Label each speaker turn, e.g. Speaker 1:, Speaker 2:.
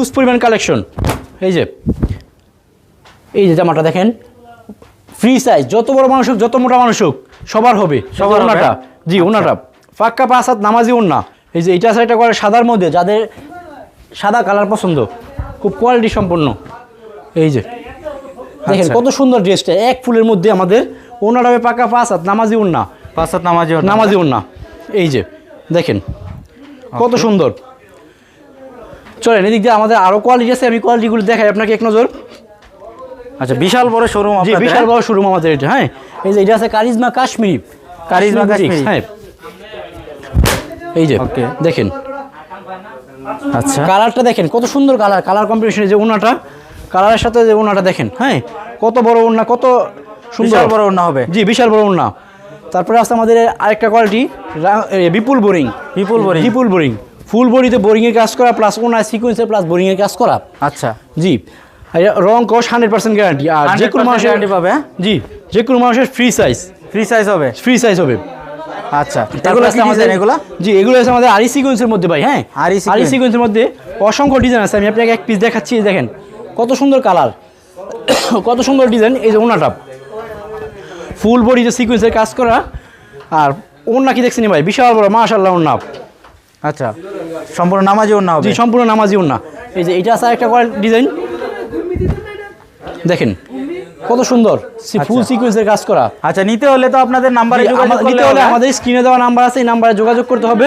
Speaker 1: Huge পরিমাণ collection. এই যে জামাটা দেখেন, ফ্রি সাইজ, যত বড় মানুষ হোক যত মোটা মানুষ হোক সবার হবে।
Speaker 2: সবার
Speaker 1: ওনাটা জি ওনাটা পাক্কা 5 হাত নামাজি ওন্না। এই যে এটা সাইডটা করে সাদার মধ্যে, যাদের সাদা কালার পছন্দ, খুব কোয়ালিটি সম্পন্ন। এই যে দেখেন কত সুন্দর ড্রেসটা, এক ফুলের মধ্যে আমাদের ওনাটা হবে পাক্কা 5 হাত নামাজি ওন্না।
Speaker 2: 5 হাত
Speaker 1: নামাজি ওন্না। এই যে দেখেন কত সুন্দর। চলেন এদিক দিয়ে আমাদের আরো কোয়ালিটি আছে, আমি কোয়ালিটিগুলো দেখাই আপনাকে এক নজর।
Speaker 2: আচ্ছা, বিশাল বড় শোরুম
Speaker 1: জি
Speaker 2: আপনাদের।
Speaker 1: বিশাল বড় শোরুম আমাদের এটা। হ্যাঁ, এই যে এটা আছে কারিজমা কাশ্মীরি।
Speaker 2: কাশ্মীরি।
Speaker 1: হ্যাঁ, এই যে
Speaker 2: ওকে
Speaker 1: দেখেন
Speaker 2: আচ্ছা,
Speaker 1: কালারটা দেখেন কত সুন্দর কালার, কালার কম্বিনেশন। যে ওনাটা কালারের সাথে যে ওনাটা দেখেন, হ্যাঁ কত বড় ওনা, কত সুন্দর
Speaker 2: বিশাল বড় ওন্না হবে।
Speaker 1: জি বিশাল বড় ওনা। তারপরে আছে আমাদের আরেকটা কোয়ালিটি বিপুল বোরিং। বিপুল বোরিং ফুল বডিতে বোরিংয়ের কাজ করা, প্লাস ওনার সিকোয়েন্সের প্লাস বোরিংয়ের কাজ করা।
Speaker 2: আচ্ছা
Speaker 1: জি, রং কস 100% গ্যারান্টি। আর যে কোনো মানুষের
Speaker 2: গ্যারান্টি পাবে।
Speaker 1: জি, যে কোনো মানুষের ফ্রি সাইজ
Speaker 2: হবে।
Speaker 1: ফ্রি সাইজ হবে।
Speaker 2: আচ্ছা,
Speaker 1: তারপরে
Speaker 2: এগুলো কি ডিজাইন এগুলো?
Speaker 1: জি এগুলো আছে আমাদের আরি সিকোয়েন্সের মধ্যে ভাই। হ্যাঁ, আরি সিকোয়েন্সের মধ্যে অসংখ্য ডিজাইন আছে। আমি আপনাকে এক পিস দেখাচ্ছি, দেখেন কত সুন্দর কালার, কত সুন্দর ডিজাইন। এই যে ওনাটা ফুল বডিতে সিকোয়েন্সের কাজ করা। আর ওন্না কি দেখছেন ভাই, বিশাল বড় মাশাআল্লাহ ওন্না।
Speaker 2: আচ্ছা, সম্পূর্ণ নামাজি ওন্না হবে।
Speaker 1: জি সম্পূর্ণ নামাজি ওন্না। এই যে এটা আছে একটা ডিজাইন, দেখেন কত সুন্দর ফুল সিকোয়েন্সের কাজ করা।
Speaker 2: আচ্ছা, নিতে হলে তো আপনাদের নাম্বারে যোগাযোগ করতে হবে।
Speaker 1: আমাদের স্ক্রিনে দেওয়া নাম্বার আছে, এই নাম্বারে যোগাযোগ করতে হবে।